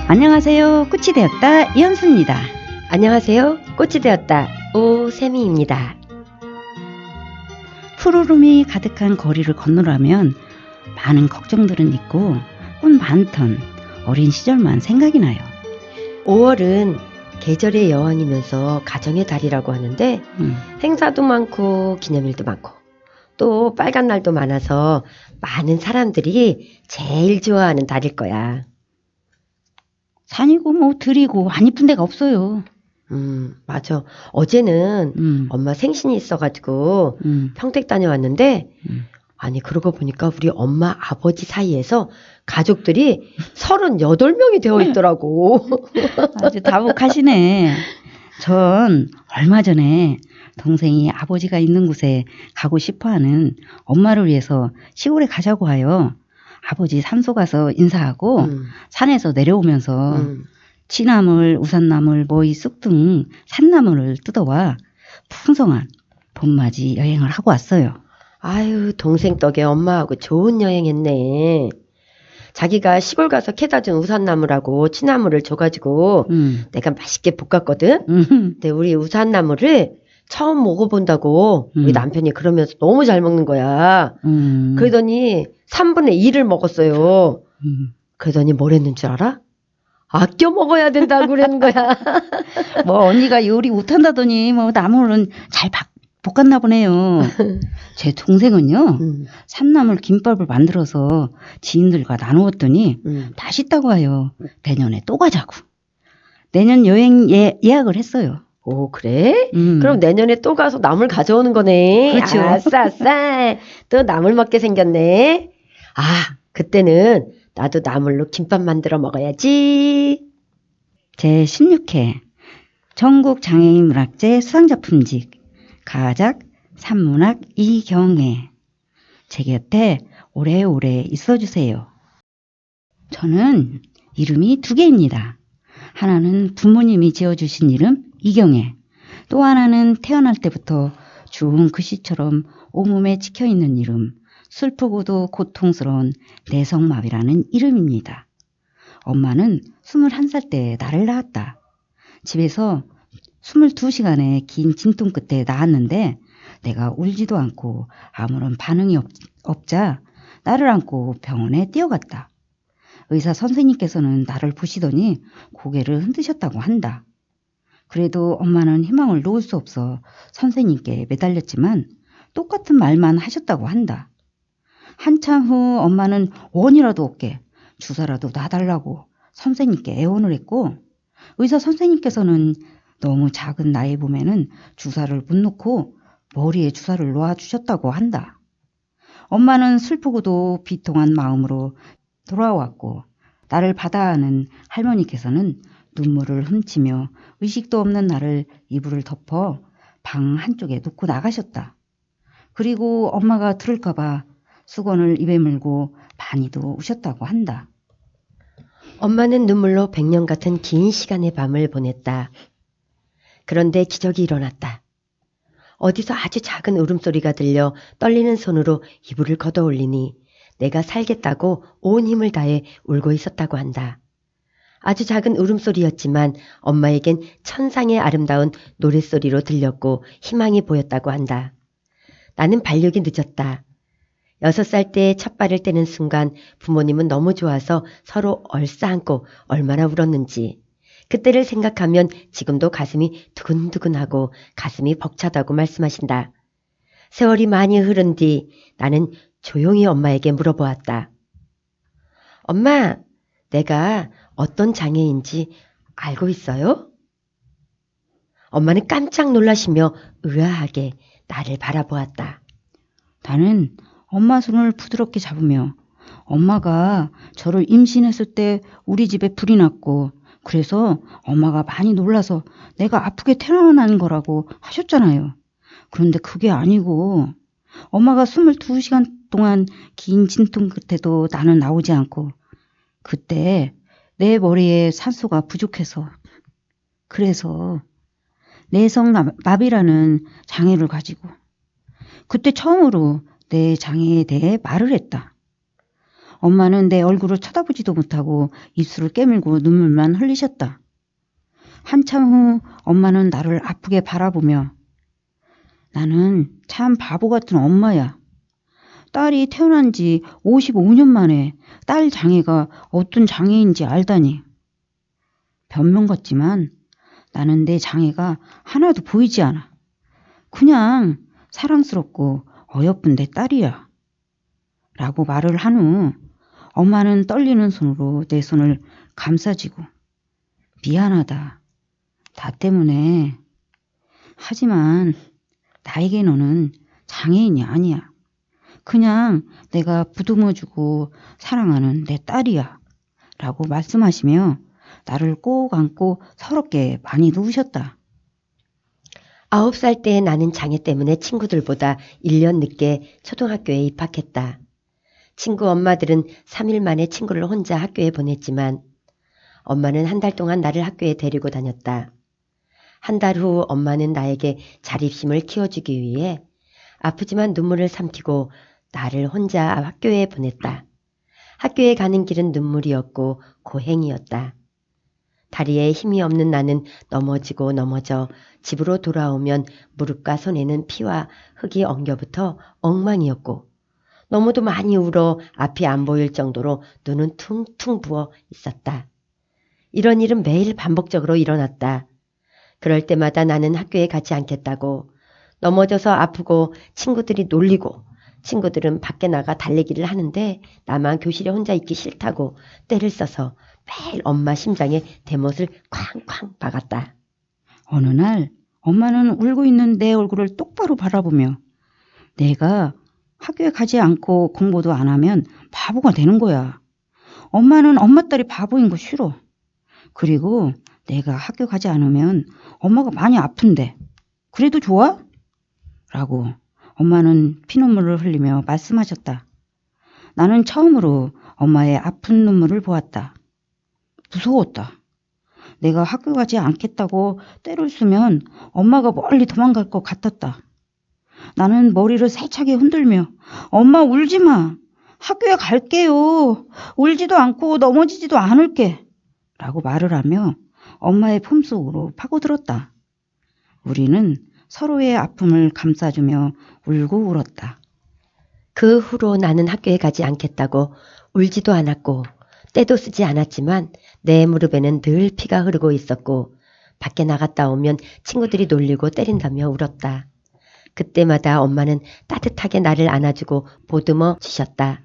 안녕하세요. 꽃이 되었다 이현수입니다. 안녕하세요. 꽃이 되었다 오세미입니다. 푸르름이 가득한 거리를 건너라면 많은 걱정들은 있고 꽃 많던 어린 시절만 생각이 나요. 5월은 계절의 여왕이면서 가정의 달이라고 하는데 행사도 많고 기념일도 많고 또 빨간 날도 많아서 많은 사람들이 제일 좋아하는 달일 거야. 산이고 뭐 들이고 안 이쁜 데가 없어요. 맞아. 어제는 엄마 생신이 있어가지고 평택 다녀왔는데 아니 그러고 보니까 우리 엄마 아버지 사이에서 가족들이 38명이 되어 있더라고. 아주 다복하시네. 전 얼마 전에 동생이 아버지가 있는 곳에 가고 싶어하는 엄마를 위해서 시골에 가자고 하여 아버지 산소 가서 인사하고 산에서 내려오면서 취나물, 우산나물, 모이, 쑥 등 산나물을 뜯어와 풍성한 봄맞이 여행을 하고 왔어요. 아유, 동생 덕에 엄마하고 좋은 여행했네. 자기가 시골 가서 캐다 준 우산나물하고 취나물을 줘가지고 내가 맛있게 볶았거든. 근데 우리 우산나물을 처음 먹어본다고 우리 남편이 그러면서 너무 잘 먹는 거야. 그러더니 3분의 1을 먹었어요. 그러더니 뭘 했는 줄 알아? 아껴 먹어야 된다고 그러는 거야. 뭐 언니가 요리 못한다더니 뭐 나물은 잘 볶았나 보네요. 제 동생은요. 산나물 김밥을 만들어서 지인들과 나누었더니 맛있다고 하여 내년에 또 가자고. 내년 여행 예약을 했어요. 오, 그래? 그럼 내년에 또 가서 나물 가져오는 거네. 그렇죠. 아싸. 또 나물 먹게 생겼네. 아, 그때는 나도 나물로 김밥 만들어 먹어야지. 제 16회 전국장애인 문학제 수상작품집 가작 산문학 이경애. 제 곁에 오래오래 있어주세요. 저는 이름이 2개입니다. 하나는 부모님이 지어주신 이름 이경애, 또 하나는 태어날 때부터 주운 글씨처럼 온몸에 찍혀있는 이름 슬프고도 고통스러운 내성마비라는 이름입니다. 엄마는 21살 때 나를 낳았다. 집에서 22시간의 긴 진통 끝에 낳았는데 내가 울지도 않고 아무런 반응이 없자 나를 안고 병원에 뛰어갔다. 의사 선생님께서는 나를 보시더니 고개를 흔드셨다고 한다. 그래도 엄마는 희망을 놓을 수 없어 선생님께 매달렸지만 똑같은 말만 하셨다고 한다. 한참 후 엄마는 원이라도 없게 주사라도 놔달라고 선생님께 애원을 했고 의사 선생님께서는 너무 작은 나의 몸에는 주사를 못 놓고 머리에 주사를 놓아주셨다고 한다. 엄마는 슬프고도 비통한 마음으로 돌아왔고 나를 받아야 하는 할머니께서는 눈물을 훔치며 의식도 없는 나를 이불을 덮어 방 한쪽에 놓고 나가셨다. 그리고 엄마가 들을까봐 수건을 입에 물고 많이도 우셨다고 한다. 엄마는 눈물로 100년 같은 긴 시간의 밤을 보냈다. 그런데 기적이 일어났다. 어디서 아주 작은 울음소리가 들려 떨리는 손으로 이불을 걷어올리니 내가 살겠다고 온 힘을 다해 울고 있었다고 한다. 아주 작은 울음소리였지만 엄마에겐 천상의 아름다운 노랫소리로 들렸고 희망이 보였다고 한다. 나는 발육이 늦었다. 6살 때 첫 발을 떼는 순간 부모님은 너무 좋아서 서로 얼싸안고 얼마나 울었는지. 그때를 생각하면 지금도 가슴이 두근두근하고 가슴이 벅차다고 말씀하신다. 세월이 많이 흐른 뒤 나는 조용히 엄마에게 물어보았다. 엄마, 내가 어떤 장애인지 알고 있어요? 엄마는 깜짝 놀라시며 의아하게 나를 바라보았다. 나는 엄마 손을 부드럽게 잡으며 엄마가 저를 임신했을 때 우리 집에 불이 났고 그래서 엄마가 많이 놀라서 내가 아프게 태어난 거라고 하셨잖아요. 그런데 그게 아니고 엄마가 22시간 동안 긴 진통 끝에도 나는 나오지 않고 그때 내 머리에 산소가 부족해서 그래서 내성마비라는 장애를 가지고 그때 처음으로 내 장애에 대해 말을 했다. 엄마는 내 얼굴을 쳐다보지도 못하고 입술을 깨물고 눈물만 흘리셨다. 한참 후 엄마는 나를 아프게 바라보며 나는 참 바보 같은 엄마야. 딸이 태어난 지 55년 만에 딸 장애가 어떤 장애인지 알다니. 변명 같지만 나는 내 장애가 하나도 보이지 않아. 그냥 사랑스럽고 어여쁜 내 딸이야. 라고 말을 한 후 엄마는 떨리는 손으로 내 손을 감싸쥐고 미안하다. 나 때문에. 하지만 나에게 너는 장애인이 아니야. 그냥 내가 부둥어주고 사랑하는 내 딸이야. 라고 말씀하시며 나를 꼭 안고 서럽게 많이 누우셨다. 9살 때 나는 장애 때문에 친구들보다 1년 늦게 초등학교에 입학했다. 친구 엄마들은 3일 만에 친구를 혼자 학교에 보냈지만 엄마는 한 달 동안 나를 학교에 데리고 다녔다. 한 달 후 엄마는 나에게 자립심을 키워주기 위해 아프지만 눈물을 삼키고 나를 혼자 학교에 보냈다. 학교에 가는 길은 눈물이었고 고행이었다. 다리에 힘이 없는 나는 넘어지고 넘어져 집으로 돌아오면 무릎과 손에는 피와 흙이 엉겨붙어 엉망이었고 너무도 많이 울어 앞이 안 보일 정도로 눈은 퉁퉁 부어 있었다. 이런 일은 매일 반복적으로 일어났다. 그럴 때마다 나는 학교에 가지 않겠다고 넘어져서 아프고 친구들이 놀리고 친구들은 밖에 나가 달리기를 하는데 나만 교실에 혼자 있기 싫다고 떼를 써서 매일 엄마 심장에 대못을 쾅쾅 박았다. 어느 날 엄마는 울고 있는 내 얼굴을 똑바로 바라보며 내가 학교에 가지 않고 공부도 안 하면 바보가 되는 거야. 엄마는 엄마 딸이 바보인 거 싫어. 그리고 내가 학교 가지 않으면 엄마가 많이 아픈데 그래도 좋아? 라고 엄마는 피눈물을 흘리며 말씀하셨다. 나는 처음으로 엄마의 아픈 눈물을 보았다. 무서웠다. 내가 학교 가지 않겠다고 떼를 쓰면 엄마가 멀리 도망갈 것 같았다. 나는 머리를 세차게 흔들며 엄마 울지 마. 학교에 갈게요. 울지도 않고 넘어지지도 않을게. 라고 말을 하며 엄마의 품속으로 파고들었다. 우리는 서로의 아픔을 감싸주며 울고 울었다. 그 후로 나는 학교에 가지 않겠다고 울지도 않았고 떼도 쓰지 않았지만 내 무릎에는 늘 피가 흐르고 있었고 밖에 나갔다 오면 친구들이 놀리고 때린다며 울었다. 그때마다 엄마는 따뜻하게 나를 안아주고 보듬어 주셨다.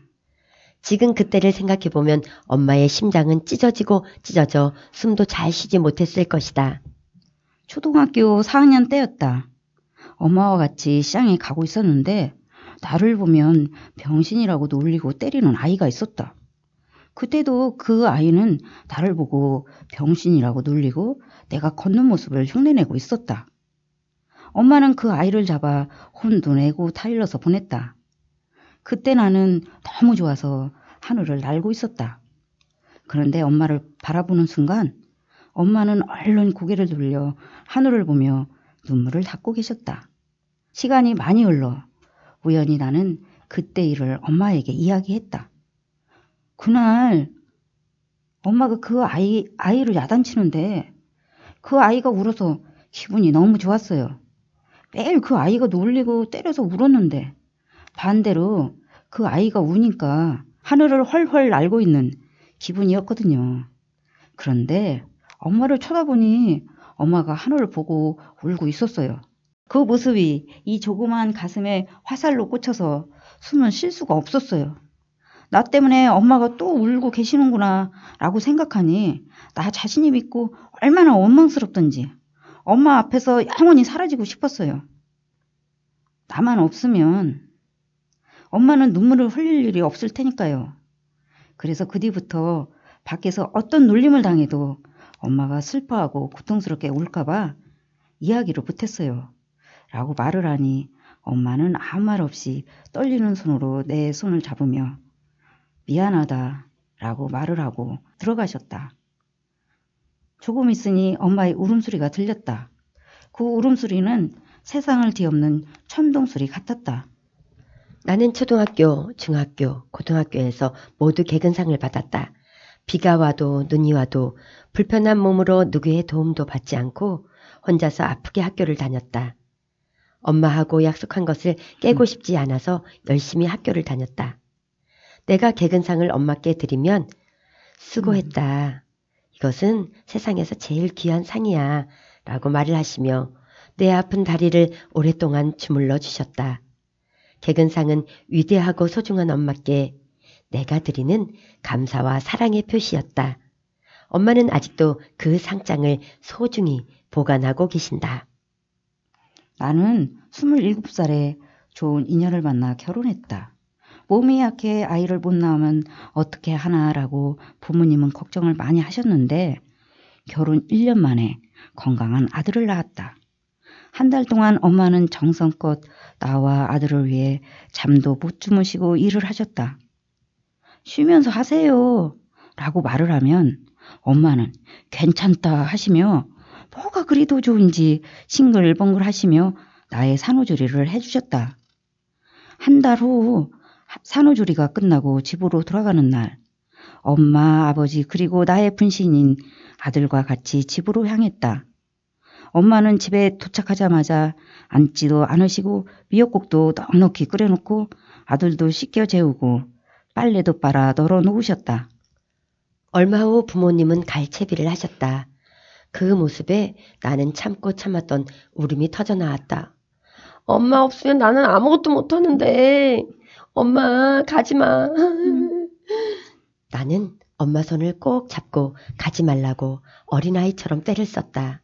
지금 그때를 생각해보면 엄마의 심장은 찢어지고 찢어져 숨도 잘 쉬지 못했을 것이다. 초등학교 4학년 때였다. 엄마와 같이 시장에 가고 있었는데 나를 보면 병신이라고 놀리고 때리는 아이가 있었다. 그때도 그 아이는 나를 보고 병신이라고 놀리고 내가 걷는 모습을 흉내내고 있었다. 엄마는 그 아이를 잡아 혼도 내고 타일러서 보냈다. 그때 나는 너무 좋아서 하늘을 날고 있었다. 그런데 엄마를 바라보는 순간 엄마는 얼른 고개를 돌려 하늘을 보며 눈물을 닦고 계셨다. 시간이 많이 흘러 우연히 나는 그때 일을 엄마에게 이야기했다. 그날 엄마가 그 아이를 야단치는데 그 아이가 울어서 기분이 너무 좋았어요. 매일 그 아이가 놀리고 때려서 울었는데 반대로 그 아이가 우니까 하늘을 훨훨 날고 있는 기분이었거든요. 그런데 엄마를 쳐다보니 엄마가 하늘을 보고 울고 있었어요. 그 모습이 이 조그만 가슴에 화살로 꽂혀서 숨을 쉴 수가 없었어요. 나 때문에 엄마가 또 울고 계시는구나 라고 생각하니 나 자신이 믿고 얼마나 원망스럽던지 엄마 앞에서 영원히 사라지고 싶었어요. 나만 없으면 엄마는 눈물을 흘릴 일이 없을 테니까요. 그래서 그 뒤부터 밖에서 어떤 놀림을 당해도 엄마가 슬퍼하고 고통스럽게 울까봐 이야기를 못했어요. 라고 말을 하니 엄마는 아무 말 없이 떨리는 손으로 내 손을 잡으며 미안하다 라고 말을 하고 들어가셨다. 조금 있으니 엄마의 울음소리가 들렸다. 그 울음소리는 세상을 뒤엎는 천둥소리 같았다. 나는 초등학교, 중학교, 고등학교에서 모두 개근상을 받았다. 비가 와도 눈이 와도 불편한 몸으로 누구의 도움도 받지 않고 혼자서 아프게 학교를 다녔다. 엄마하고 약속한 것을 깨고 싶지 않아서 열심히 학교를 다녔다. 내가 개근상을 엄마께 드리면 수고했다. 이것은 세상에서 제일 귀한 상이야. 라고 말을 하시며 내 아픈 다리를 오랫동안 주물러 주셨다. 개근상은 위대하고 소중한 엄마께 내가 드리는 감사와 사랑의 표시였다. 엄마는 아직도 그 상장을 소중히 보관하고 계신다. 나는 27살에 좋은 인연을 만나 결혼했다. 몸이 약해 아이를 못 낳으면 어떻게 하나라고 부모님은 걱정을 많이 하셨는데 결혼 1년 만에 건강한 아들을 낳았다. 한 달 동안 엄마는 정성껏 나와 아들을 위해 잠도 못 주무시고 일을 하셨다. 쉬면서 하세요 라고 말을 하면 엄마는 괜찮다 하시며 뭐가 그리도 좋은지 싱글벙글 하시며 나의 산후조리를 해주셨다. 한 달 후 산후조리가 끝나고 집으로 돌아가는 날 엄마, 아버지 그리고 나의 분신인 아들과 같이 집으로 향했다. 엄마는 집에 도착하자마자 앉지도 않으시고 미역국도 넉넉히 끓여놓고 아들도 씻겨 재우고 빨래도 빨아 널어 놓으셨다. 얼마 후 부모님은 갈채비를 하셨다. 그 모습에 나는 참고 참았던 울음이 터져 나왔다. 엄마 없으면 나는 아무것도 못하는데 엄마 가지마. 나는 엄마 손을 꼭 잡고 가지 말라고 어린아이처럼 떼를 썼다.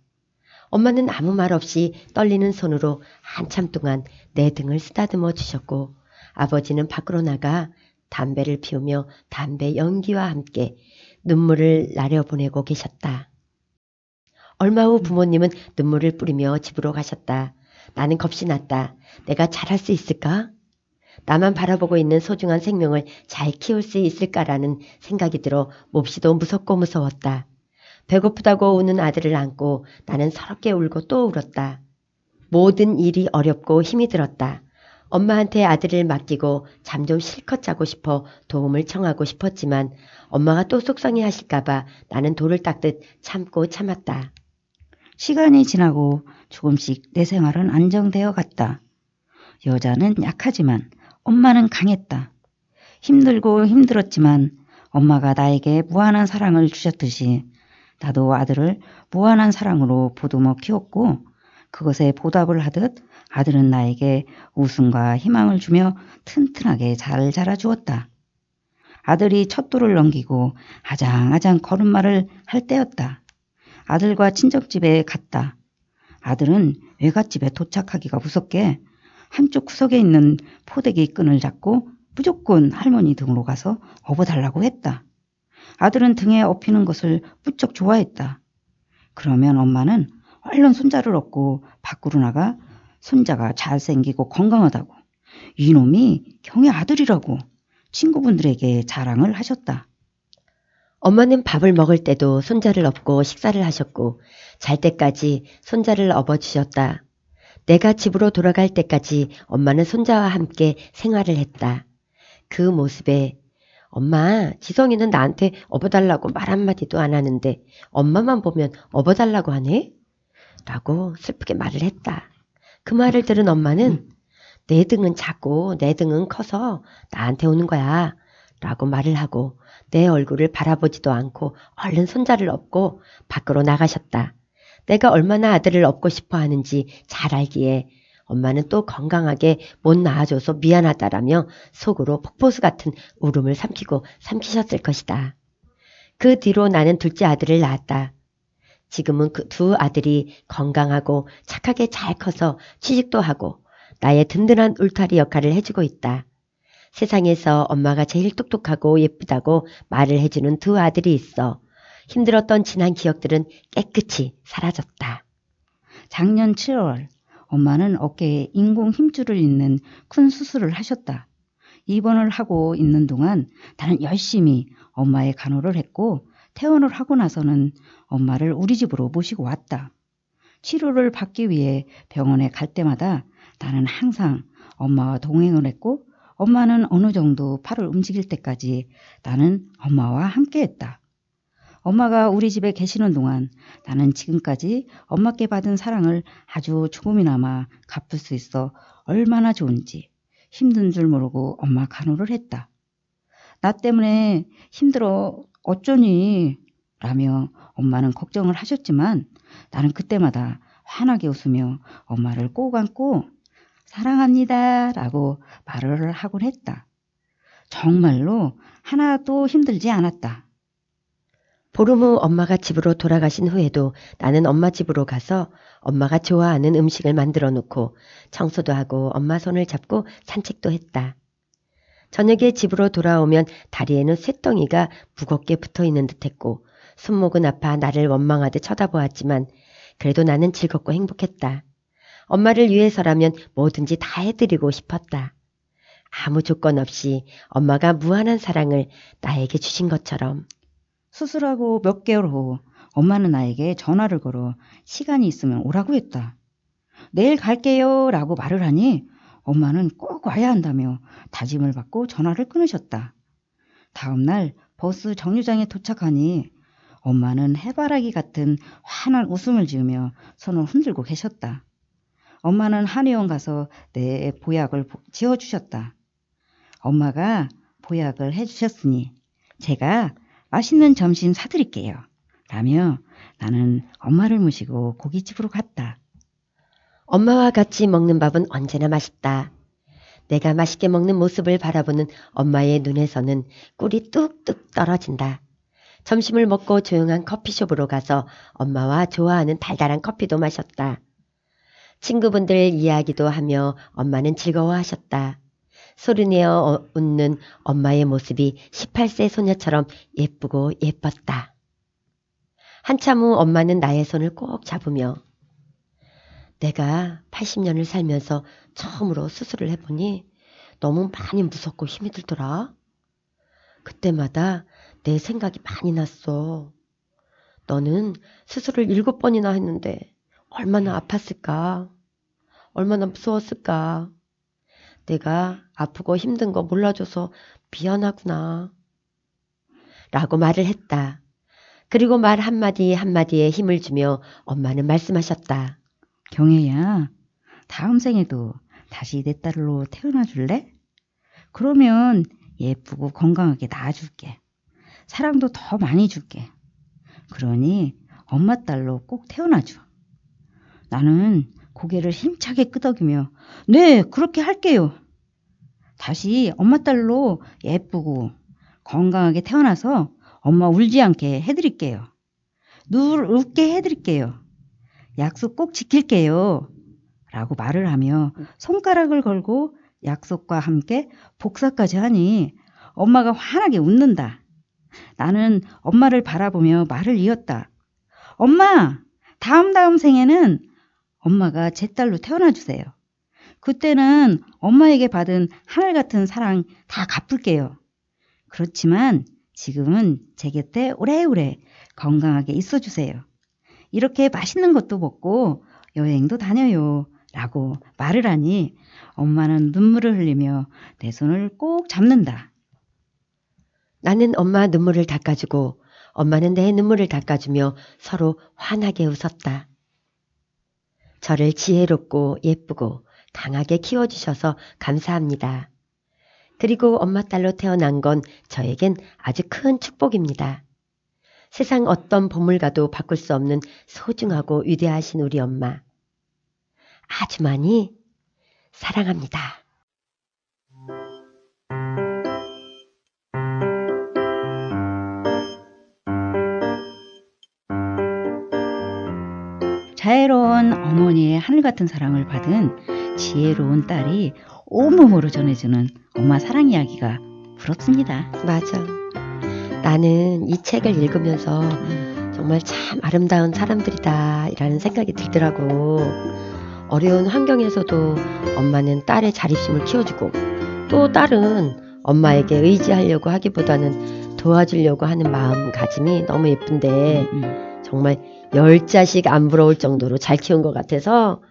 엄마는 아무 말 없이 떨리는 손으로 한참 동안 내 등을 쓰다듬어 주셨고 아버지는 밖으로 나가 담배를 피우며 담배 연기와 함께 눈물을 나려보내고 계셨다. 얼마 후 부모님은 눈물을 뿌리며 집으로 가셨다. 나는 겁이 났다. 내가 잘할 수 있을까? 나만 바라보고 있는 소중한 생명을 잘 키울 수 있을까라는 생각이 들어 몹시도 무섭고 무서웠다. 배고프다고 우는 아들을 안고 나는 서럽게 울고 또 울었다. 모든 일이 어렵고 힘이 들었다. 엄마한테 아들을 맡기고 잠 좀 실컷 자고 싶어 도움을 청하고 싶었지만 엄마가 또 속상해 하실까봐 나는 돌을 닦듯 참고 참았다. 시간이 지나고 조금씩 내 생활은 안정되어 갔다. 여자는 약하지만 엄마는 강했다. 힘들고 힘들었지만 엄마가 나에게 무한한 사랑을 주셨듯이 나도 아들을 무한한 사랑으로 보듬어 키웠고 그것에 보답을 하듯 아들은 나에게 웃음과 희망을 주며 튼튼하게 잘 자라주었다. 아들이 첫 돌을 넘기고 아장아장 걸음마를 할 때였다. 아들과 친정집에 갔다. 아들은 외갓집에 도착하기가 무섭게 한쪽 구석에 있는 포대기 끈을 잡고 무조건 할머니 등으로 가서 업어달라고 했다. 아들은 등에 업히는 것을 무척 좋아했다. 그러면 엄마는 얼른 손자를 업고 밖으로 나가 손자가 잘생기고 건강하다고 이놈이 경의 아들이라고 친구분들에게 자랑을 하셨다. 엄마는 밥을 먹을 때도 손자를 업고 식사를 하셨고 잘 때까지 손자를 업어주셨다. 내가 집으로 돌아갈 때까지 엄마는 손자와 함께 생활을 했다. 그 모습에 엄마, 지성이는 나한테 업어달라고 말 한마디도 안 하는데 엄마만 보면 업어달라고 하네? 라고 슬프게 말을 했다. 그 말을 들은 엄마는 내 등은 작고 내 등은 커서 나한테 오는 거야 라고 말을 하고 내 얼굴을 바라보지도 않고 얼른 손자를 업고 밖으로 나가셨다. 내가 얼마나 아들을 업고 싶어 하는지 잘 알기에 엄마는 또 건강하게 못 낳아줘서 미안하다라며 속으로 폭포수 같은 울음을 삼키셨을 것이다. 그 뒤로 나는 둘째 아들을 낳았다. 지금은 그 두 아들이 건강하고 착하게 잘 커서 취직도 하고 나의 든든한 울타리 역할을 해주고 있다. 세상에서 엄마가 제일 똑똑하고 예쁘다고 말을 해주는 두 아들이 있어. 힘들었던 지난 기억들은 깨끗이 사라졌다. 작년 7월 엄마는 어깨에 인공 힘줄을 잇는 큰 수술을 하셨다. 입원을 하고 있는 동안 나는 열심히 엄마의 간호를 했고 퇴원을 하고 나서는 엄마를 우리 집으로 모시고 왔다. 치료를 받기 위해 병원에 갈 때마다 나는 항상 엄마와 동행을 했고 엄마는 어느 정도 팔을 움직일 때까지 나는 엄마와 함께했다. 엄마가 우리 집에 계시는 동안 나는 지금까지 엄마께 받은 사랑을 아주 조금이나마 갚을 수 있어 얼마나 좋은지 힘든 줄 모르고 엄마 간호를 했다. 나 때문에 힘들어 어쩌니? 라며 엄마는 걱정을 하셨지만 나는 그때마다 환하게 웃으며 엄마를 꼭 안고 사랑합니다 라고 말을 하곤 했다. 정말로 하나도 힘들지 않았다. 보름 후 엄마가 집으로 돌아가신 후에도 나는 엄마 집으로 가서 엄마가 좋아하는 음식을 만들어 놓고 청소도 하고 엄마 손을 잡고 산책도 했다. 저녁에 집으로 돌아오면 다리에는 쇳덩이가 무겁게 붙어 있는 듯했고 손목은 아파 나를 원망하듯 쳐다보았지만 그래도 나는 즐겁고 행복했다. 엄마를 위해서라면 뭐든지 다 해드리고 싶었다. 아무 조건 없이 엄마가 무한한 사랑을 나에게 주신 것처럼. 수술하고 몇 개월 후 엄마는 나에게 전화를 걸어 시간이 있으면 오라고 했다. 내일 갈게요 라고 말을 하니 엄마는 꼭 와야 한다며 다짐을 받고 전화를 끊으셨다. 다음 날 버스 정류장에 도착하니 엄마는 해바라기 같은 환한 웃음을 지으며 손을 흔들고 계셨다. 엄마는 한의원 가서 내 보약을 지어주셨다. 엄마가 보약을 해주셨으니 제가 맛있는 점심 사드릴게요. 라며 나는 엄마를 모시고 고깃집으로 갔다. 엄마와 같이 먹는 밥은 언제나 맛있다. 내가 맛있게 먹는 모습을 바라보는 엄마의 눈에서는 꿀이 뚝뚝 떨어진다. 점심을 먹고 조용한 커피숍으로 가서 엄마와 좋아하는 달달한 커피도 마셨다. 친구분들 이야기도 하며 엄마는 즐거워하셨다. 소리내어 웃는 엄마의 모습이 18세 소녀처럼 예쁘고 예뻤다. 한참 후 엄마는 나의 손을 꼭 잡으며 내가 80년을 살면서 처음으로 수술을 해보니 너무 많이 무섭고 힘이 들더라. 그때마다 내 생각이 많이 났어. 너는 수술을 7번이나 했는데 얼마나 아팠을까? 얼마나 무서웠을까? 내가 아프고 힘든 거 몰라줘서 미안하구나. 라고 말을 했다. 그리고 말 한마디 한마디에 힘을 주며 엄마는 말씀하셨다. 경혜야, 다음 생에도 다시 내 딸로 태어나 줄래? 그러면 예쁘고 건강하게 낳아줄게. 사랑도 더 많이 줄게. 그러니 엄마 딸로 꼭 태어나줘. 나는 고개를 힘차게 끄덕이며 네, 그렇게 할게요. 다시 엄마 딸로 예쁘고 건강하게 태어나서 엄마 울지 않게 해드릴게요. 눈 웃게 해드릴게요. 약속 꼭 지킬게요. 라고 말을 하며 손가락을 걸고 약속과 함께 복사까지 하니 엄마가 환하게 웃는다. 나는 엄마를 바라보며 말을 이었다. 엄마, 다음 생에는 엄마가 제 딸로 태어나주세요. 그때는 엄마에게 받은 하늘 같은 사랑 다 갚을게요. 그렇지만 지금은 제 곁에 오래오래 건강하게 있어주세요. 이렇게 맛있는 것도 먹고 여행도 다녀요. 라고 말을 하니 엄마는 눈물을 흘리며 내 손을 꼭 잡는다. 나는 엄마 눈물을 닦아주고 엄마는 내 눈물을 닦아주며 서로 환하게 웃었다. 저를 지혜롭고 예쁘고 강하게 키워주셔서 감사합니다. 그리고 엄마 딸로 태어난 건 저에겐 아주 큰 축복입니다. 세상 어떤 보물과도 바꿀 수 없는 소중하고 위대하신 우리 엄마. 아주 많이 사랑합니다. 자애로운 어머니의 하늘 같은 사랑을 받은 지혜로운 딸이 온몸으로 전해주는 엄마 사랑 이야기가 부럽습니다. 맞아. 나는 이 책을 읽으면서 정말 참 아름다운 사람들이다 이라는 생각이 들더라고. 어려운 환경에서도 엄마는 딸의 자립심을 키워주고 또 딸은 엄마에게 의지하려고 하기보다는 도와주려고 하는 마음가짐이 너무 예쁜데 정말 10자식 안 부러울 정도로 잘 키운 것 같아서.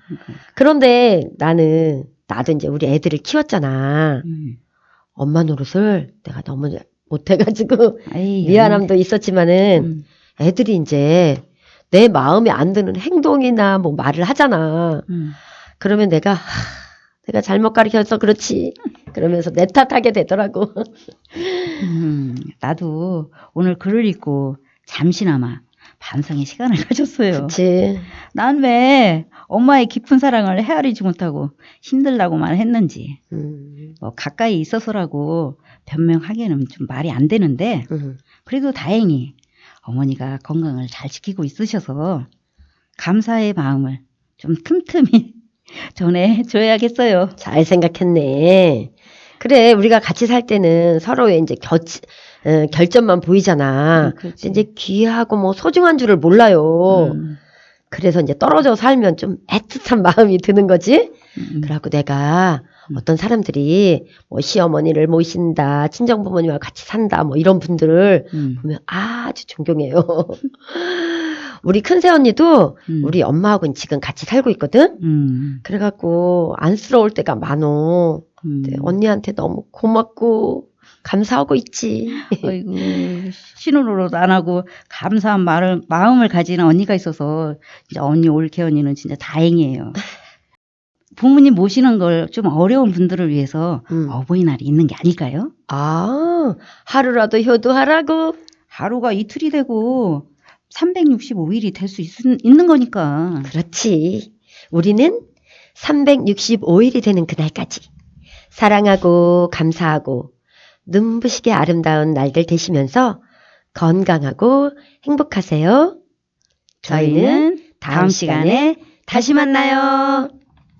그런데 나도 이제 우리 애들을 키웠잖아. 엄마 노릇을 내가 너무 못해가지고 아이, 미안함도 있었지만은 음, 애들이 이제 내 마음에 안 드는 행동이나 뭐 말을 하잖아. 그러면 내가 잘못 가르쳐서 그렇지. 그러면서 내 탓하게 되더라고. 나도 오늘 글을 읽고 잠시나마 반성의 시간을 가졌어요. 그치. 난 왜 엄마의 깊은 사랑을 헤아리지 못하고 힘들다고만 했는지. 뭐 가까이 있어서라고 변명하기에는 좀 말이 안 되는데 그래도 다행히 어머니가 건강을 잘 지키고 있으셔서 감사의 마음을 좀 틈틈이 전해줘야겠어요. 잘 생각했네. 그래, 우리가 같이 살 때는 서로의 이제 결점만 보이잖아. 그렇지. 근데 이제 귀하고 뭐 소중한 줄을 몰라요. 그래서 이제 떨어져 살면 좀 애틋한 마음이 드는 거지. 그래갖고 내가 어떤 사람들이 뭐 시어머니를 모신다, 친정부모님과 같이 산다, 뭐 이런 분들을 보면 아주 존경해요. 우리 큰새 언니도 우리 엄마하고는 지금 같이 살고 있거든. 그래갖고 안쓰러울 때가 많어. 근데 언니한테 너무 고맙고 감사하고 있지. 아이고, 신혼으로도 안 하고 감사한 마음을 가지는 언니가 있어서 진짜 언니 올케 언니는 진짜 다행이에요. 부모님 모시는 걸 좀 어려운 분들을 위해서 어버이날이 있는 게 아닐까요? 아, 하루라도 효도하라고. 하루가 이틀이 되고 365일이 될 수 있는 거니까. 그렇지. 우리는 365일이 되는 그날까지 사랑하고 감사하고 눈부시게 아름다운 날들 되시면서 건강하고 행복하세요. 저희는 다음 시간에 다시 만나요.